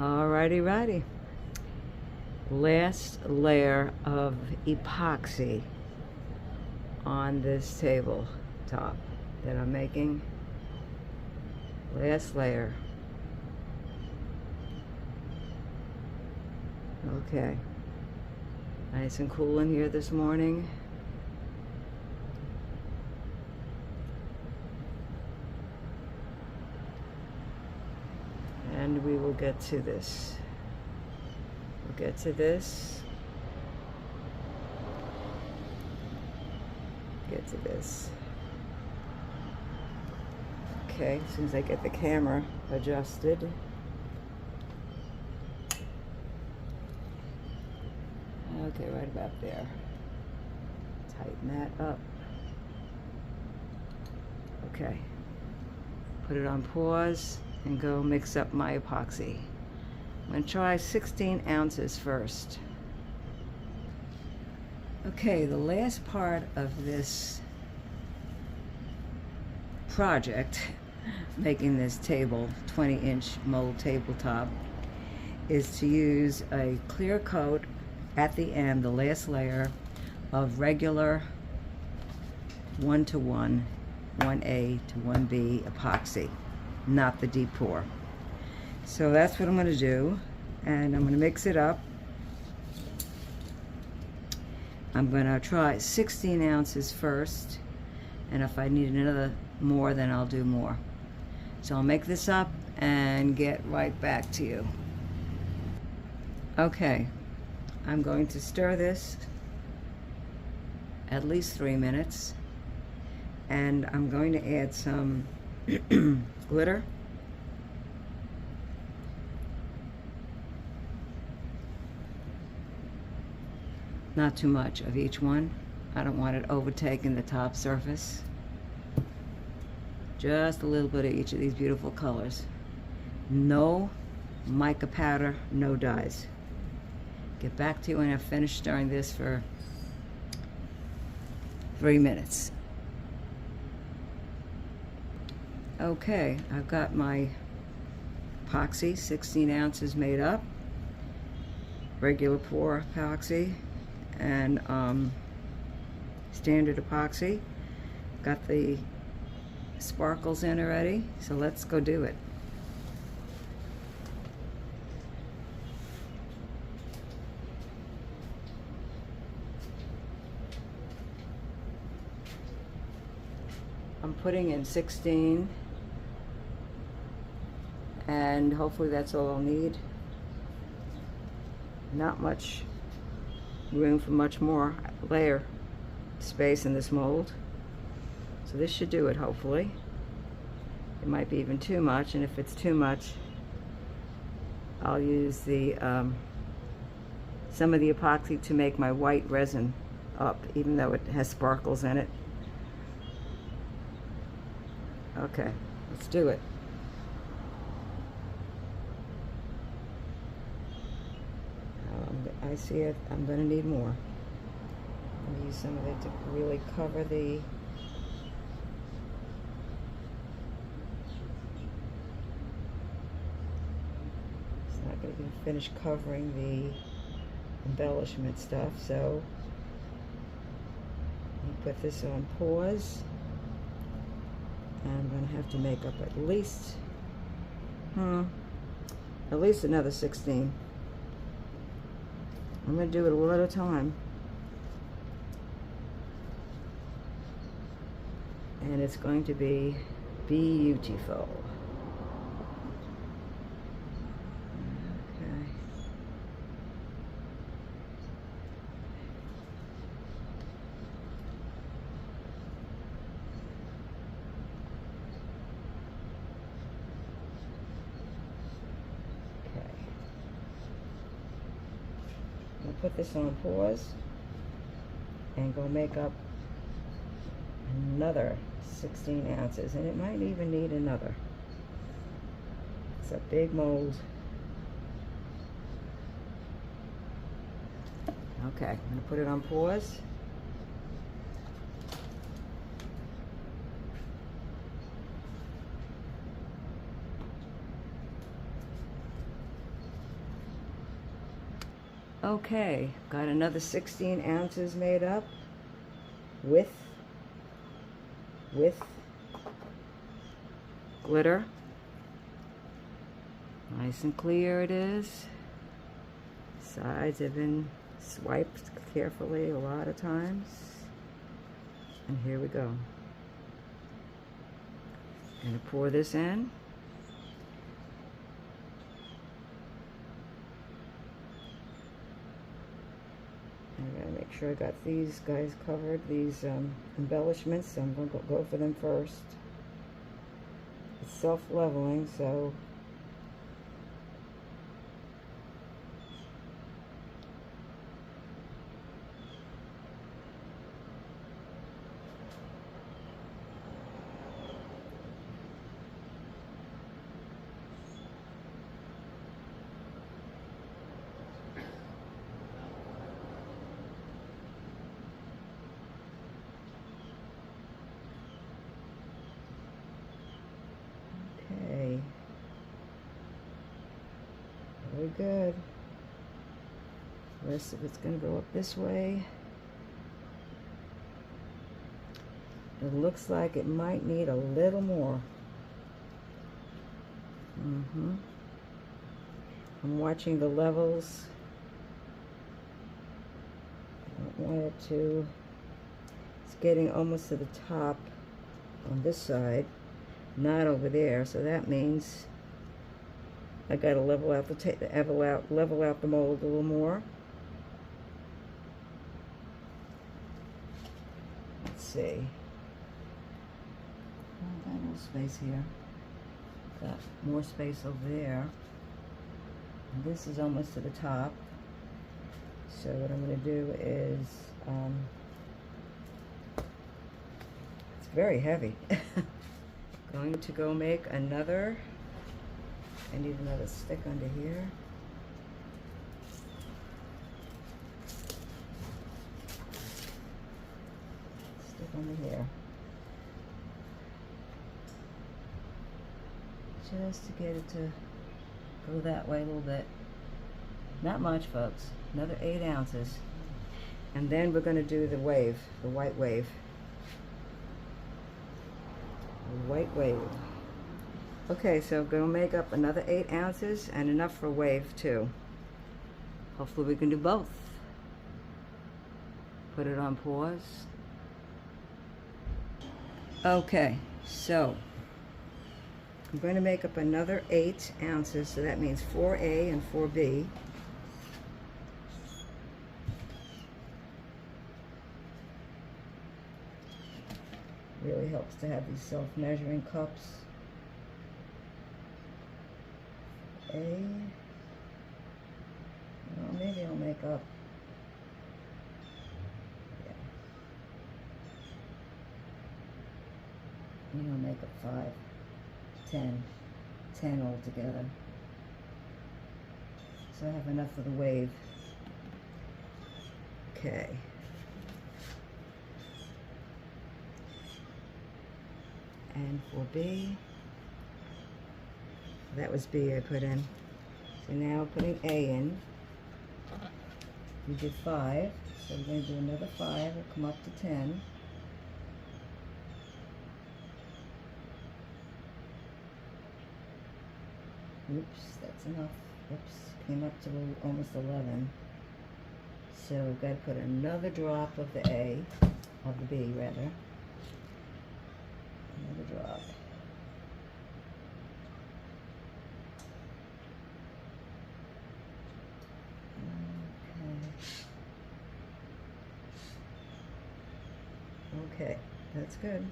Alrighty, righty. Last layer of epoxy on this tabletop that I'm making. Last layer. Okay. Nice and cool in here this morning. And we will get to this. We'll get to this. Get to this. Okay, as soon as I get the camera adjusted. Okay, right about there. Tighten that up. Okay. Put it on pause and go mix up my epoxy. I'm going to try 16 ounces first. Okay, the last part of this project, making this 20-inch mold tabletop, is to use a clear coat at the end, the last layer, of regular 1:1, 1A to 1B epoxy, not the deep pour. So that's what I'm going to do, and I'm going to mix it up. I'm going to try 16 ounces first, and if I need another more, then I'll do more. So I'll make this up and get right back to you. Okay, I'm going to stir this at least 3 minutes, and I'm going to add some glitter. Not too much of each one. I don't want it overtaking the top surface. Just a little bit of each of these beautiful colors. No mica powder, no dyes. Get back to you when I've finished stirring this for 3 minutes. Okay, I've got my epoxy, 16 ounces made up. Regular pour epoxy and standard epoxy. Got the sparkles in already, so let's go do it. I'm putting in 16, and hopefully that's all I'll need. Not much room for much more layer space in this mold, so this should do it. Hopefully it might be even too much, and if it's too much, I'll use the some of the epoxy to make my white resin up, even though it has sparkles in it. Okay, let's do it. I see it. I'm going to need more. I'm going to use some of it to really cover the it's not going to be finished covering the embellishment stuff, so you put this on pause. I'm going to have to make up at least another 16. I'm going to do it one at a time. And it's going to be beautiful. Okay. I'll put this on pause and go make up another 16 ounces, and it might even need another. It's a big mold. Okay, I'm going to put it on pause. Okay, got another 16 ounces made up with glitter. Nice and clear it is. Sides have been swiped carefully a lot of times. And here we go. Gonna pour this in. I gotta make sure I got these guys covered, these embellishments, so I'm gonna go for them first. It's self-leveling, so very good. The rest of it's going to go up this way. It looks like it might need a little more. I'm watching the levels. I don't want it to... It's getting almost to the top on this side, not over there, so that means I got to level out the mold a little more. Let's see. Oh, got a little space here. Got more space over there. And this is almost to the top. So what I'm going to do is, it's very heavy. Going to go make another. I need another stick under here. Stick under here. Just to get it to go that way a little bit. Not much, folks. Another 8 ounces. And then we're going to do the wave, the white wave. The white wave. Okay, so I'm going to make up another 8 ounces and enough for wave too. Hopefully we can do both. Put it on pause. Okay, so I'm going to make up another 8 ounces, so that means 4A and 4B. Really helps to have these self-measuring cups. A. Well, maybe I'll make up. Yeah. Maybe I'll make up 5, 10, 10 altogether. So I have enough for the wave. Okay. And for B. That was B I put in. So now putting A in. We did 5, so we're going to do another 5. We'll come up to 10. Oops, that's enough. Oops, came up to almost 11. So we've got to put another drop of the A, of the B rather. Another drop. Okay, that's good.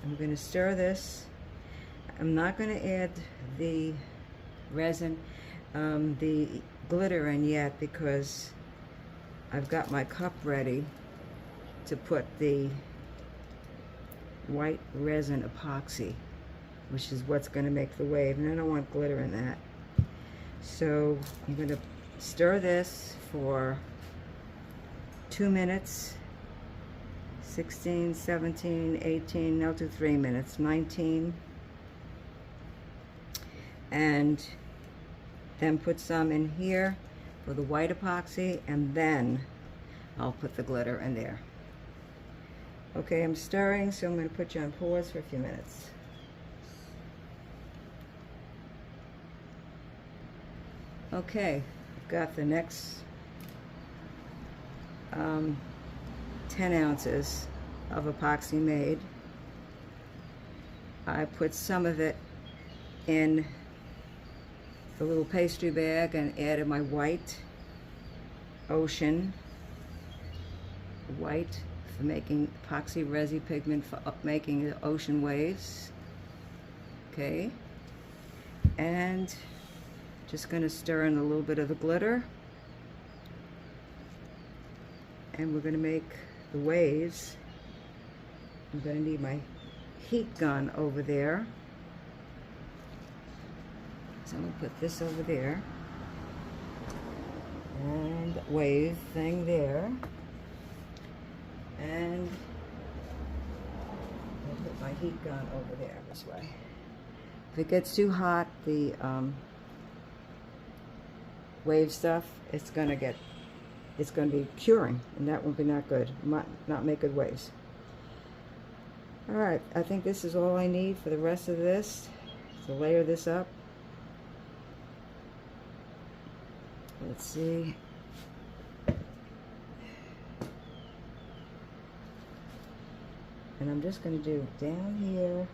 I'm going to stir this. I'm not going to add the resin, the glitter in yet, because I've got my cup ready to put the white resin epoxy, which is what's going to make the wave, and I don't want glitter in that. So I'm going to stir this for 2 minutes, 16, 17, 18, now do 3 minutes, 19. and then put some in here for the white epoxy, and then I'll put the glitter in there. Okay, I'm stirring, so I'm going to put you on pause for a few minutes. Okay, I've got the next 10 ounces of epoxy made. I put some of it in the little pastry bag and added my white ocean white for making epoxy resi pigment for making the ocean waves. Okay, and just going to stir in a little bit of the glitter, and we're going to make the waves. I'm going to need my heat gun over there, so I'm going to put this over there, and wave thing there, and I'll put my heat gun over there this way. If it gets too hot, the wave stuff, it's going to be curing, and that won't be not good. Not make good waves. All right, I think this is all I need for the rest of this to layer this up. Let's see. And I'm just going to do down here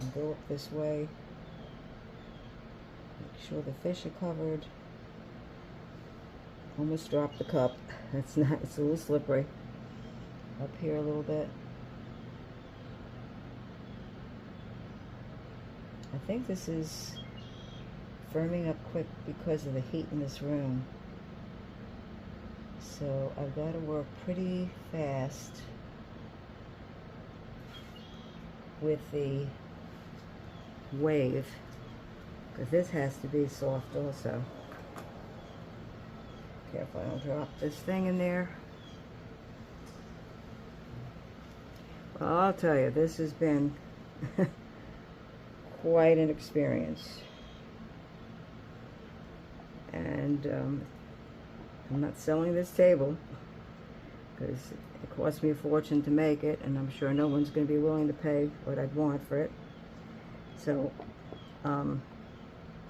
and go up this way. Make sure the fish are covered. Almost dropped the cup. It's a little slippery. Up here a little bit. I think this is firming up quick because of the heat in this room. So I've got to work pretty fast with the wave, because this has to be soft also. Careful I don't drop this thing in there. Well, I'll tell you, this has been quite an experience. And I'm not selling this table because it cost me a fortune to make it, and I'm sure no one's going to be willing to pay what I'd want for it. So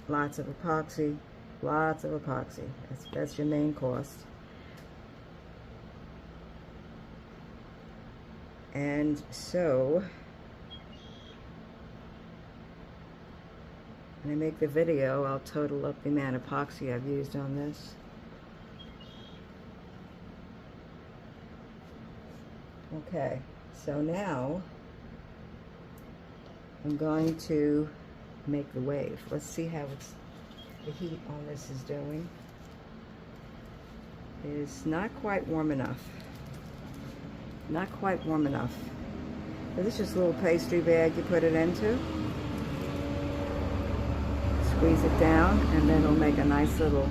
lots of epoxy, lots of epoxy. That's your main cost. And so when I make the video, I'll total up the amount of epoxy I've used on this. Okay, so now I'm going to make the wave. Let's see how the heat on this is doing. It is not quite warm enough. Not quite warm enough. So this is just a little pastry bag you put it into. Squeeze it down, and then it'll make a nice little...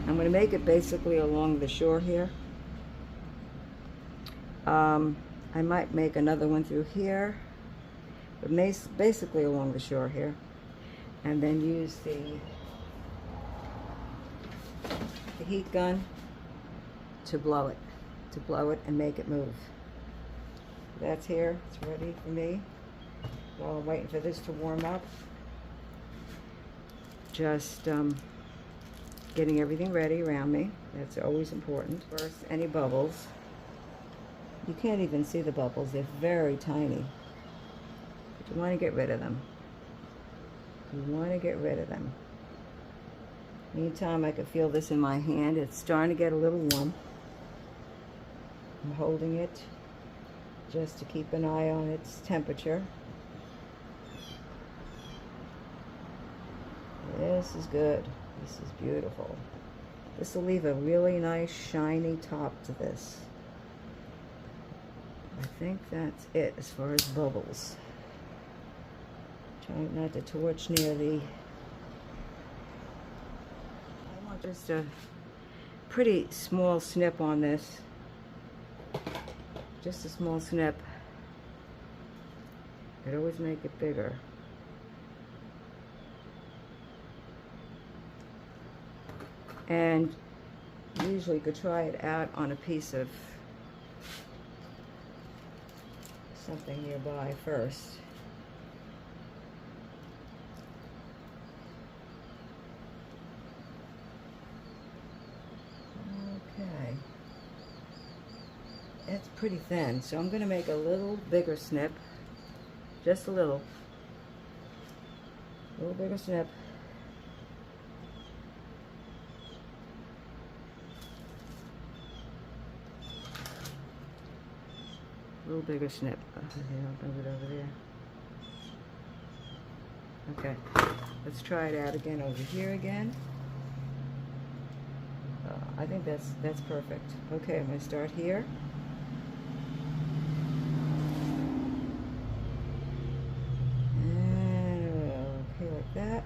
I'm going to make it basically along the shore here. I might make another one through here, but basically along the shore here, and then use the heat gun to blow it and make it move. That's here. It's ready for me. While I'm waiting for this to warm up, just getting everything ready around me. That's always important. First, any bubbles. You can't even see the bubbles. They're very tiny. But you want to get rid of them. You want to get rid of them. Meantime, I can feel this in my hand. It's starting to get a little warm. I'm holding it just to keep an eye on its temperature. This is good. This is beautiful. This will leave a really nice shiny top to this. I think that's it as far as bubbles. Trying not to torch near the... I want just a pretty small snip on this. Just a small snip. I'd always make it bigger. And usually you could try it out on a piece of something nearby first. Okay. It's pretty thin, so I'm going to make a little bigger snip. Just a little bigger snip. A little bigger snip. I'll move it over there. Okay, let's try it out again over here again. I think that's perfect. Okay, I'm going to start here. Like that.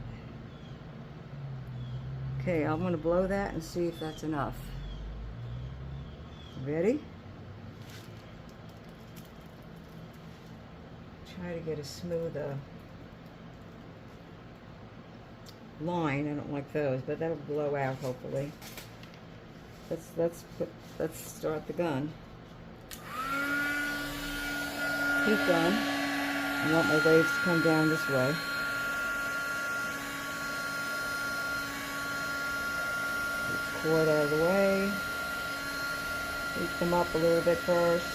Okay, I'm going to blow that and see if that's enough. Ready? Try to get a smooth line. I don't like those, but that'll blow out hopefully. Let's start the gun. Heat gun. I want my waves to come down this way. Cord out of the way. Heat them up a little bit first.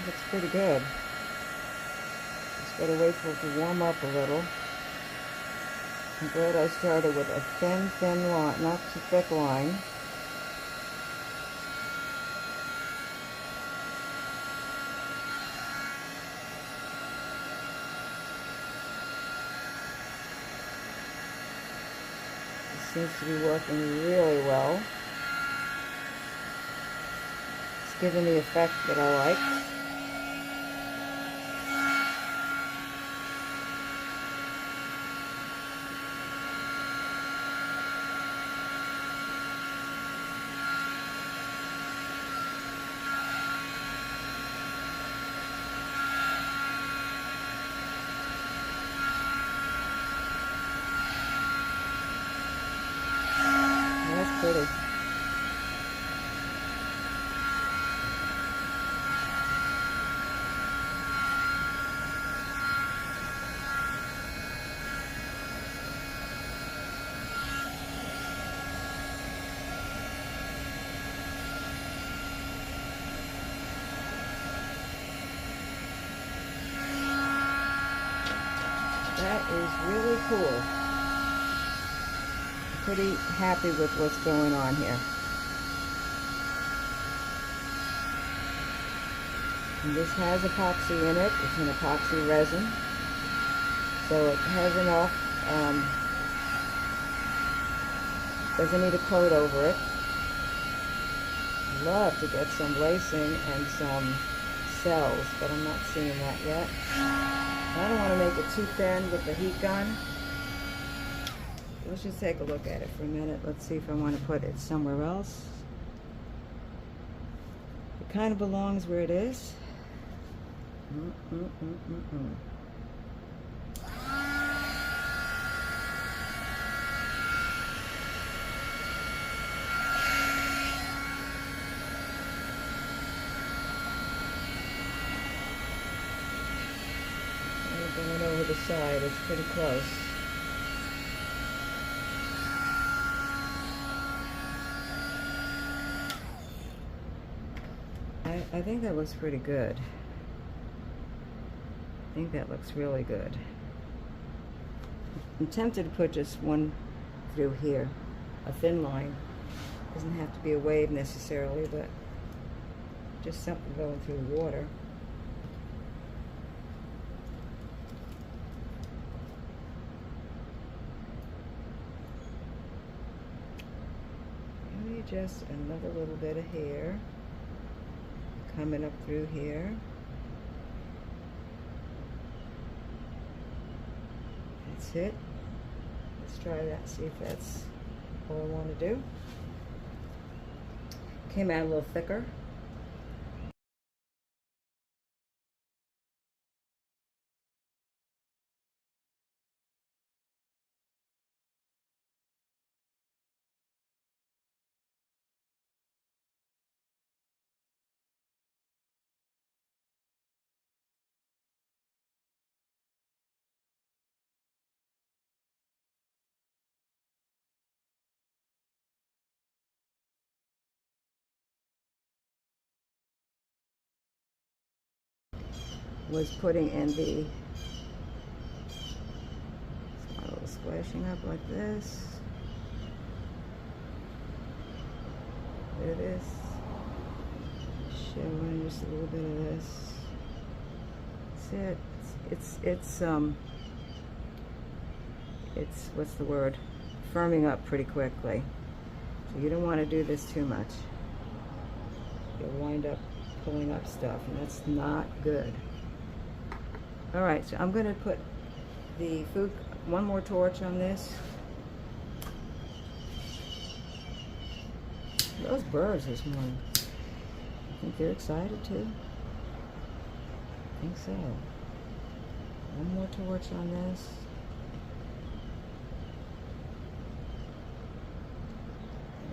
Looks pretty good. Just gotta wait for it to warm up a little. I'm glad I started with a thin line, not too thick line. It seems to be working really well. It's giving the effect that I like. That's pretty. That is really cool. Pretty happy with what's going on here. And this has epoxy in it. It's an epoxy resin. So it has enough, doesn't need a coat over it. Love to get some lacing and some cells, but I'm not seeing that yet. I don't want to make it too thin with the heat gun. Let's just take a look at it for a minute. Let's see if I want to put it somewhere else. It kind of belongs where it is. Going over the side, it's pretty close. I think that looks pretty good. I think that looks really good. I'm tempted to put just one through here, a thin line. Doesn't have to be a wave necessarily, but just something going through the water. just another little bit of hair coming up through here. That's it. Let's try that, see if that's all I want to do. Came out a little thicker. Was putting in the splashing up like this. There it is. Showing just a little bit of this. That's it. It's what's the word? Firming up pretty quickly. So you don't want to do this too much. You'll wind up pulling up stuff, and that's not good. All right, so I'm going to put the food, one more torch on this. Those birds this morning, I think they're excited too. I think so. One more torch on this.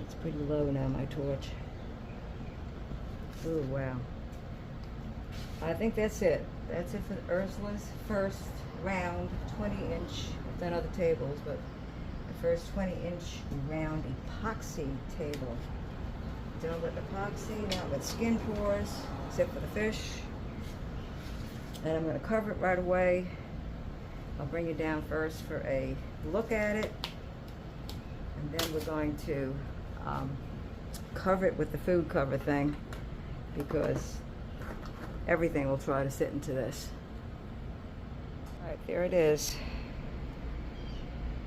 It's pretty low now, my torch. Oh, wow. I think that's it. That's it for Ursula's first round 20-inch, I've done other tables, but the first 20-inch round epoxy table. Done with epoxy, now with skin pours, except for the fish. And I'm going to cover it right away. I'll bring it down first for a look at it, and then we're going to cover it with the food cover thing, because everything will try to sit into this. All right, there it is.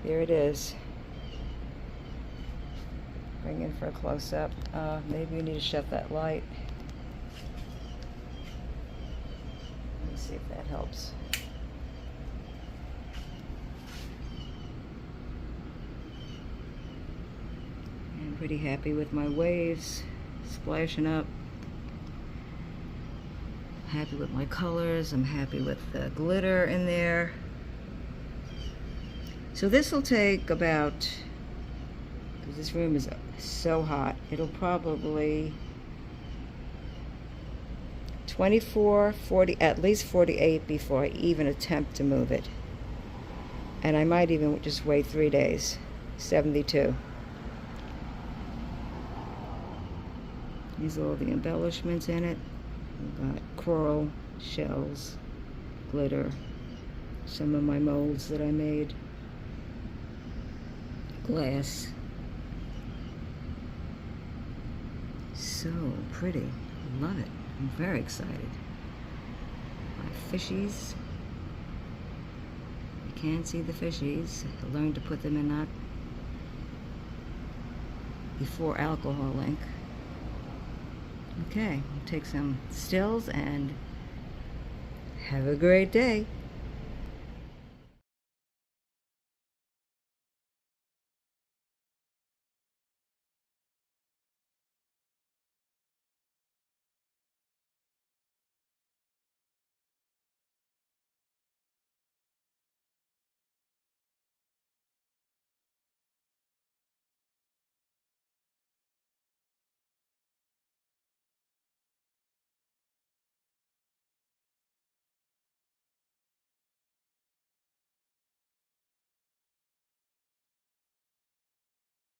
There it is. Bring in for a close-up. Maybe we need to shut that light. Let me see if that helps. I'm pretty happy with my waves splashing up. Happy with my colors. I'm happy with the glitter in there. So this will take about, because this room is so hot, it'll probably 24, 40, at least 48 before I even attempt to move it. And I might even just wait 3 days, 72. These are all the embellishments in it. We've got coral, shells, glitter, some of my molds that I made, glass. So pretty. Love it. I'm very excited. My fishies. You can't see the fishies. I learned to put them in that before alcohol ink. Okay, we'll take some stills and have a great day.